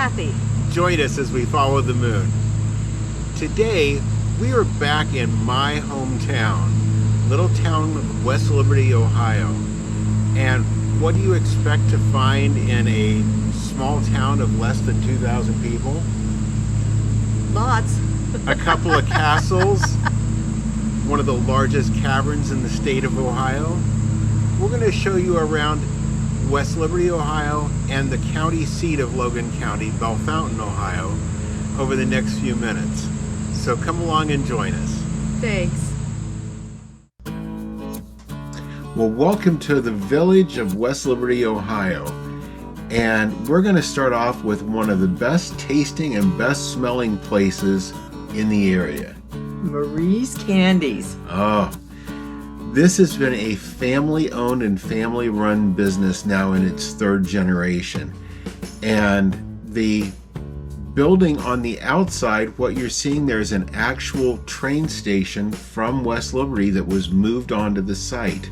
Cathy. Join us as we follow the moon. Today, we are back in my hometown, little town of West Liberty, Ohio. And what do you expect to find in a small town of less than 2,000 people? Lots. A couple of castles, one of the largest caverns in the state of Ohio. We're going to show you around West Liberty, Ohio, and the county seat of Logan County, Bellefontaine, Ohio, over the next few minutes. So come along and join us. Thanks. Well, welcome to the village of West Liberty, Ohio. And we're going to start off with one of the best tasting and best smelling places in the area. Marie's Candies. Oh, this has been a family-owned and family-run business now in its third generation. And the building on the outside, what you're seeing there is an actual train station from West Liberty that was moved onto the site.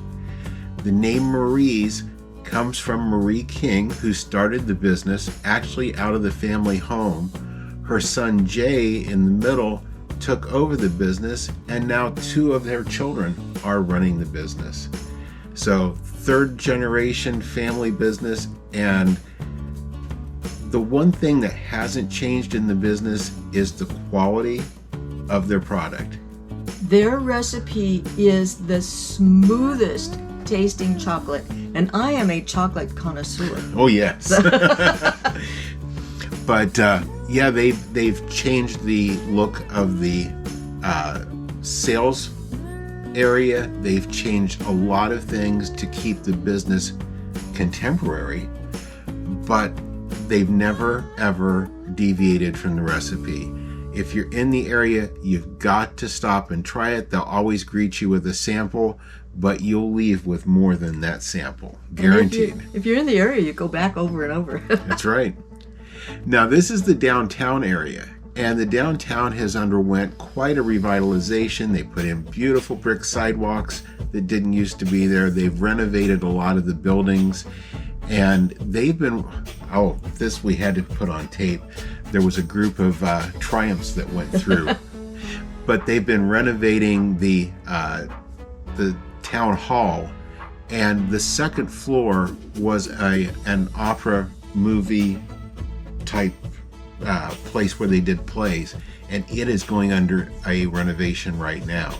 The name Marie's comes from Marie King, who started the business actually out of the family home. Her son Jay in the middle took over the business, and now two of their children are running the business. So third generation family business, and the one thing that hasn't changed in the business is the quality of their product. Their recipe is the smoothest tasting chocolate, and I am a chocolate connoisseur. Oh yes. But yeah, they've changed the look of the sales area. They've changed a lot of things to keep the business contemporary, but they've never ever deviated from the recipe. If you're in the area, you've got to stop and try it. They'll always greet you with a sample, but you'll leave with more than that sample, guaranteed. If you're in the area, you go back over and over. That's right. Now this is the downtown area, and the downtown has underwent quite a revitalization. They put in beautiful brick sidewalks that didn't used to be there. They've renovated a lot of the buildings, and they've been, oh, this we had to put on tape. There was a group of Triumphs that went through, but they've been renovating the town hall, and the second floor was an opera movie type place where they did plays, and it is going under a renovation right now.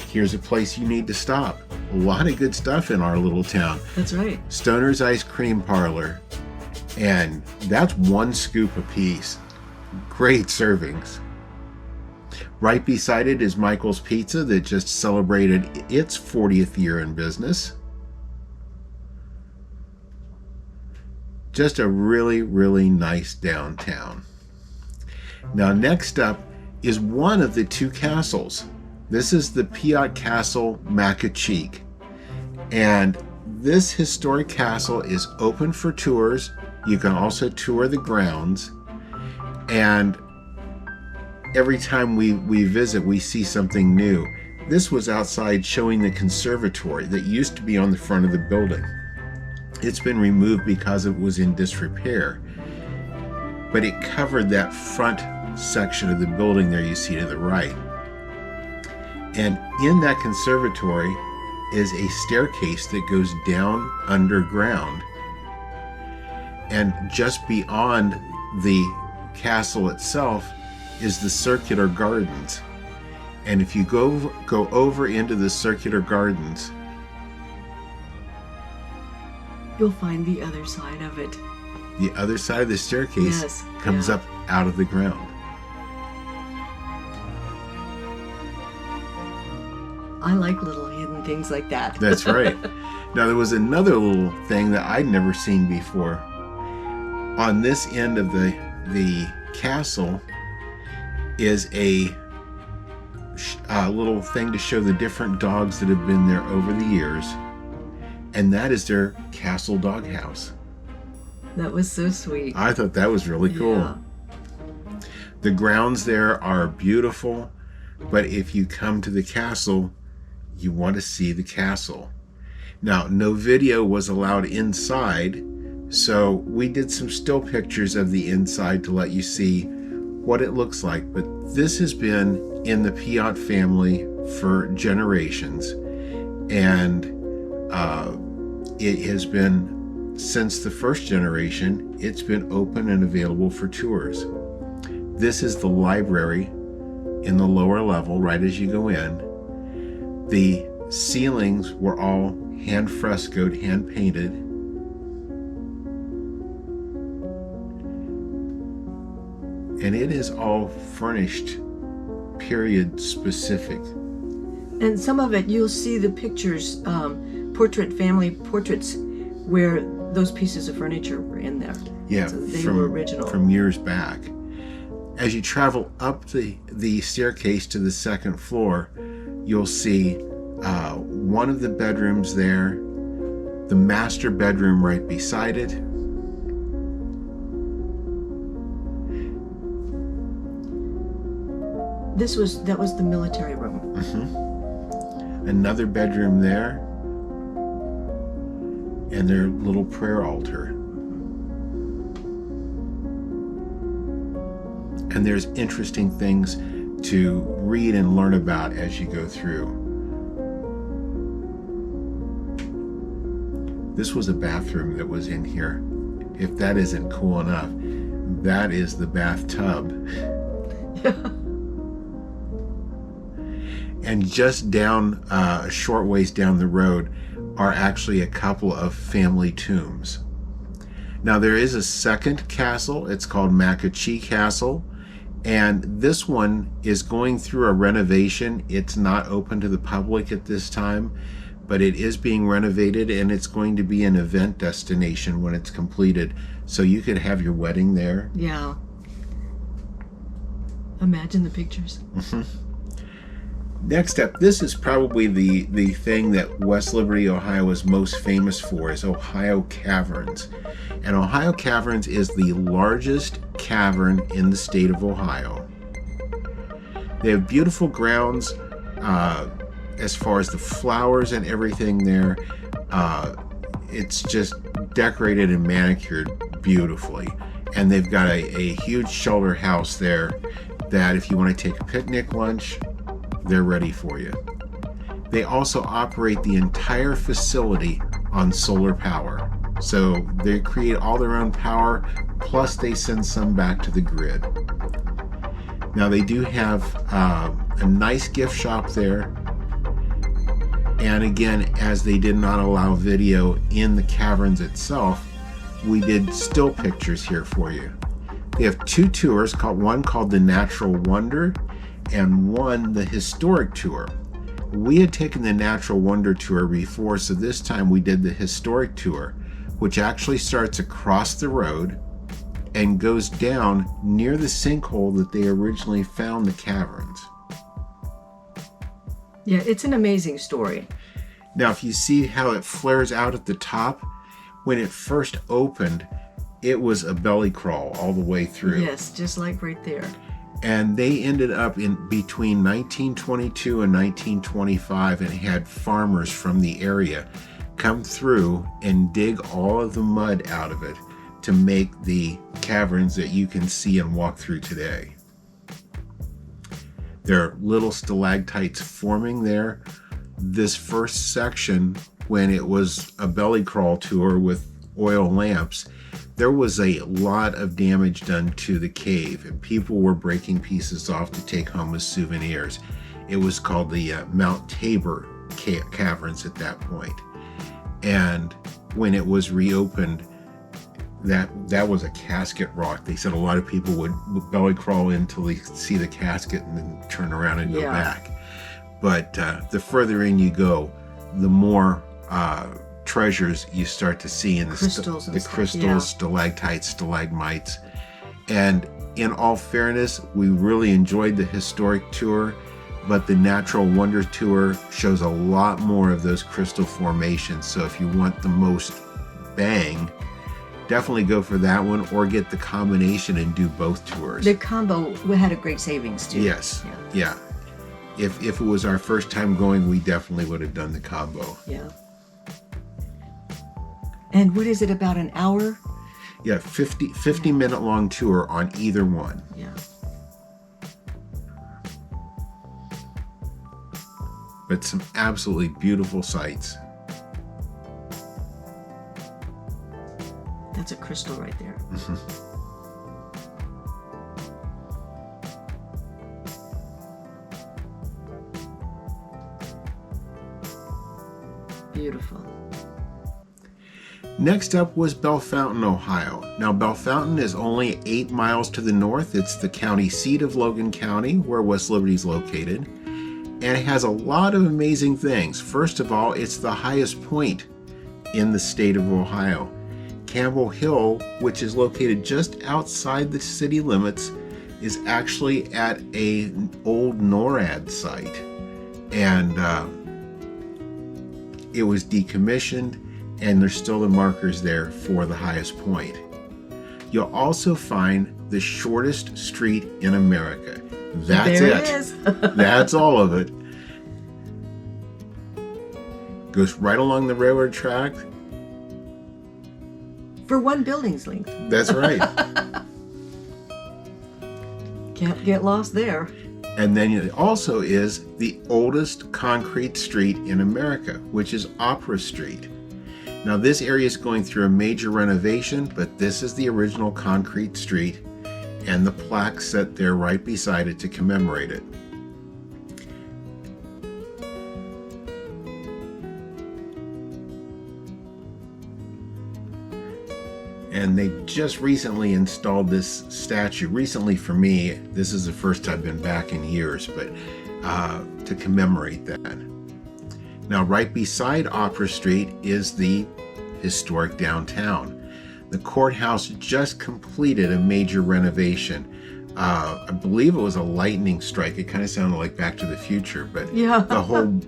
Here's a place you need to stop. A lot of good stuff in our little town. That's right. Stoner's Ice Cream Parlor, and that's one scoop a piece. Great servings. Right beside it is Michael's Pizza that just celebrated its 40th year in business. Just a really, really nice downtown. Now next up is one of the two castles. This is the Piatt Castle mac-o-chee. And this historic castle is open for tours. You can also tour the grounds. And every time we visit, we see something new. This was outside showing the conservatory that used to be on the front of the building. It's been removed because it was in disrepair, but it covered that front section of the building there you see to the right. And in that conservatory is a staircase that goes down underground. And just beyond the castle itself is the circular gardens. And if you go over into the circular gardens, You'll find the other side of it. the other side of the staircase comes up out of the ground. I like little hidden things like that. That's right. Now there was another little thing that I'd never seen before. On this end of the castle is a little thing to show the different dogs that have been there over the years, and that is their castle doghouse. That was so sweet. I thought that was really cool. Yeah. The grounds there are beautiful, but if you come to the castle, you want to see the castle. Now, no video was allowed inside, So we did some still pictures of the inside to let you see what it looks like. But this has been in the Piatt family for generations, and it has been, since the first generation, it's been open and available for tours. This is the library in the lower level right as you go in. The ceilings were all hand frescoed, hand painted. And it is all furnished period specific. And some of it, you'll see the pictures, family portraits, where those pieces of furniture were in there. Yeah, so they were original. From years back. As you travel up the staircase to the second floor, you'll see one of the bedrooms there, the master bedroom right beside it. That was the military room. Mm-hmm. Another bedroom there, and their little prayer altar. And there's interesting things to read and learn about as you go through. This was a bathroom that was in here. If that isn't cool enough, that is the bathtub. And just down, a short ways down the road, are actually a couple of family tombs. Now there is a second castle. It's called Mac-o-chee Castle. And this one is going through a renovation. It's not open to the public at this time, but it is being renovated, and it's going to be an event destination when it's completed. So you could have your wedding there. Yeah. Imagine the pictures. Mm-hmm. Next up, this is probably the thing that West Liberty, Ohio is most famous for, is Ohio Caverns. And Ohio Caverns is the largest cavern in the state of Ohio. They have beautiful grounds as far as the flowers and everything there. It's just decorated and manicured beautifully. And they've got a huge shelter house there that if you want to take a picnic lunch, they're ready for you. They also operate the entire facility on solar power. So they create all their own power, plus they send some back to the grid. Now they do have a nice gift shop there. And again, as they did not allow video in the caverns itself, we did still pictures here for you. They have two tours, one called the Natural Wonder and one the Historic Tour. We had taken the Natural Wonder Tour before, so this time we did the Historic Tour, which actually starts across the road and goes down near the sinkhole that they originally found the caverns. Yeah, it's an amazing story. Now, if you see how it flares out at the top, when it first opened, it was a belly crawl all the way through. Yes, just like right there. And they ended up in between 1922 and 1925 and had farmers from the area come through and dig all of the mud out of it to make the caverns that you can see and walk through today. There are little stalactites forming there. This first section, when it was a belly crawl tour with oil lamps, there was a lot of damage done to the cave, and people were breaking pieces off to take home as souvenirs. It was called the Mt Tabor Caverns at that point. And when it was reopened, that was a casket rock. They said a lot of people would belly crawl in until they could see the casket and then turn around and go back. But the further in you go, the more treasures you start to see in the crystals, stalactites, stalagmites. And in all fairness, we really enjoyed the Historic Tour, but the Natural Wonder Tour shows a lot more of those crystal formations. So if you want the most bang, definitely go for that one, or get the combination and do both tours. The combo had a great savings too. Yes, yeah. If it was our first time going, we definitely would have done the combo. Yeah. And what is it, about an hour? Yeah, 50-minute long tour on either one. Yeah. But some absolutely beautiful sights. That's a crystal right there. Beautiful. Next up was Bellefontaine, Ohio. Now, Bellefontaine is only 8 miles to the north. It's the county seat of Logan County, where West Liberty is located. And it has a lot of amazing things. First of all, it's the highest point in the state of Ohio. Campbell Hill, which is located just outside the city limits, is actually at an old NORAD site. And it was decommissioned, and there's still the markers there for the highest point. You'll also find the shortest street in America. That's there it. It is. That's all of it. Goes right along the railroad track. For one building's length. That's right. Can't get lost there. And then it also is the oldest concrete street in America, which is Opera Street. Now, this area is going through a major renovation, but this is the original concrete street, and the plaque set there right beside it to commemorate it. And they just recently installed this statue. Recently for me, this is the first I've been back in years, but to commemorate that. Now, right beside Opera Street is the historic downtown. The courthouse just completed a major renovation. I believe it was a lightning strike. It kind of sounded like Back to the Future, but Yeah. the whole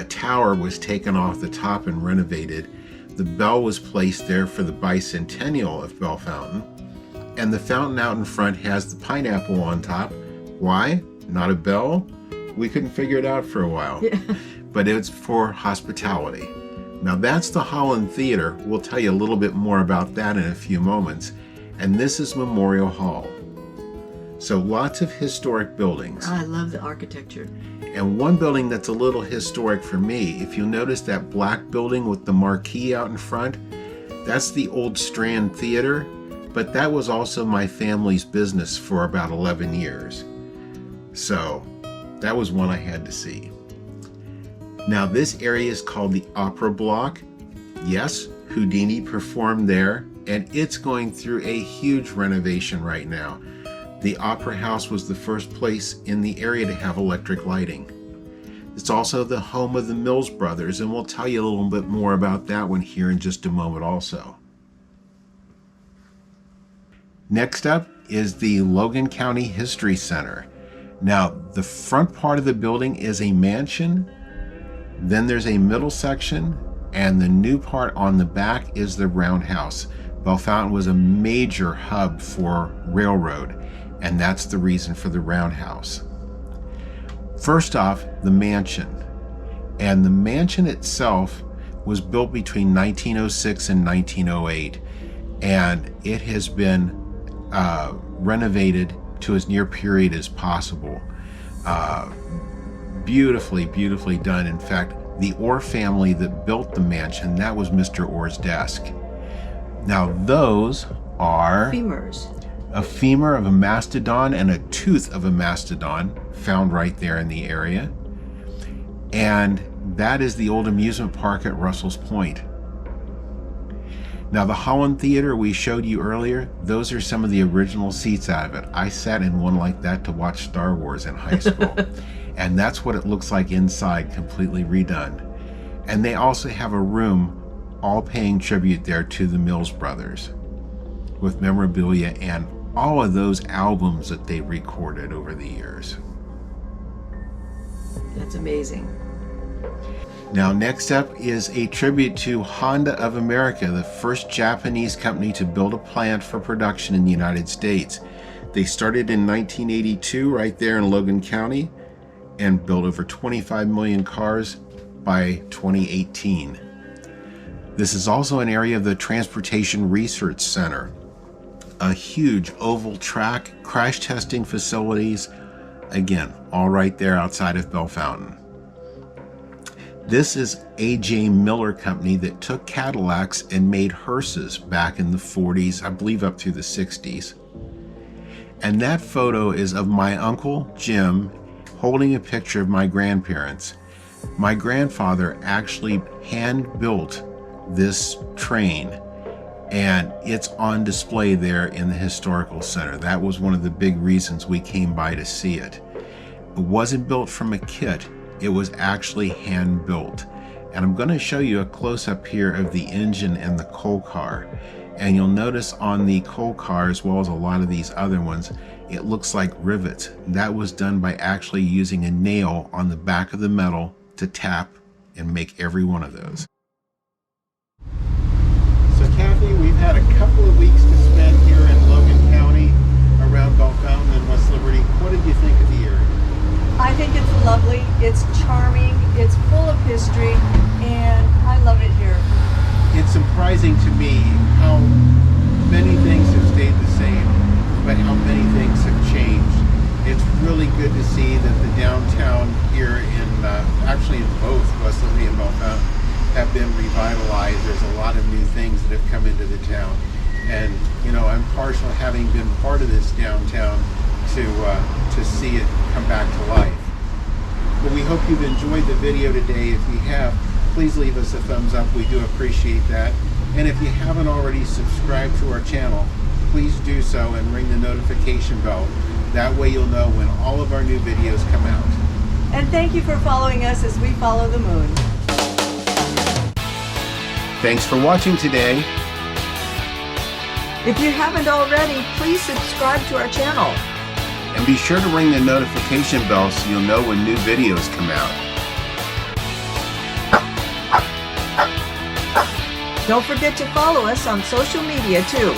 tower was taken off the top and renovated. The bell was placed there for the bicentennial of Bellefontaine, and the fountain out in front has the pineapple on top. Why? Not a bell? We couldn't figure it out for a while. Yeah. But it's for hospitality. Now, that's the Holland Theater. We'll tell you a little bit more about that in a few moments. And this is Memorial Hall. So lots of historic buildings. I love the architecture. And one building that's a little historic for me, if you'll notice that black building with the marquee out in front, that's the old Strand Theater, but that was also my family's business for about 11 years. So that was one I had to see. Now, this area is called the Opera Block. Yes, Houdini performed there, and it's going through a huge renovation right now. The Opera House was the first place in the area to have electric lighting. It's also the home of the Mills Brothers, and we'll tell you a little bit more about that one here in just a moment also. Next up is the Logan County History Center. Now, the front part of the building is a mansion, then there's a middle section, and the new part on the back is the Roundhouse. Bellefontaine was a major hub for railroad, and that's the reason for the Roundhouse. First off, the mansion. And the mansion itself was built between 1906 and 1908, and it has been renovated to as near period as possible. Beautifully, beautifully done. In fact, the Orr family that built the mansion, that was Mr. Orr's desk. Now, those are Femurs. a femur of a mastodon and a tooth of a mastodon found right there in the area. And that is the old amusement park at Russell's Point. Now, the Holland Theater we showed you earlier, those are some of the original seats out of it. I sat in one like that to watch Star Wars in high school. And that's what it looks like inside, completely redone. And they also have a room all paying tribute there to the Mills Brothers with memorabilia and all of those albums that they recorded over the years. That's amazing. Now, next up is a tribute to Honda of America, the first Japanese company to build a plant for production in the United States. They started in 1982 right there in Logan County and built over 25 million cars by 2018. This is also an area of the Transportation Research Center, a huge oval track, crash testing facilities, again, all right there outside of Bellefontaine. This is A.J. Miller Company that took Cadillacs and made hearses back in the 40s, I believe up through the 60s. And that photo is of my Uncle Jim holding a picture of my grandparents. My grandfather actually hand-built this train, and it's on display there in the historical center. That was one of the big reasons we came by to see it. It wasn't built from a kit, it was actually hand built. And I'm going to show you a close-up here of the engine and the coal car. And you'll notice on the coal car, as well as a lot of these other ones, it looks like rivets. That was done by actually using a nail on the back of the metal to tap and make every one of those. So Cathy, we've had a couple of weeks to spend here in Logan County around Bellefontaine and West Liberty. What did you think of the area? I think it's lovely, it's charming, it's full of history, and I love it here. It's surprising to me how many things have stayed the same, but how many things have changed. It's really good to see that the downtown here in, actually in both West Liberty and Bellefontaine, have been revitalized. There's a lot of new things that have come into the town. And, you know, I'm partial, having been part of this downtown, to see it come back to life. But we hope you've enjoyed the video today. If you have, please leave us a thumbs up. We do appreciate that. And if you haven't already subscribed to our channel, please do so and ring the notification bell. That way you'll know when all of our new videos come out. And thank you for following us as we follow the moon. Thanks for watching today. If you haven't already, please subscribe to our channel. And be sure to ring the notification bell so you'll know when new videos come out. Don't forget to follow us on social media too.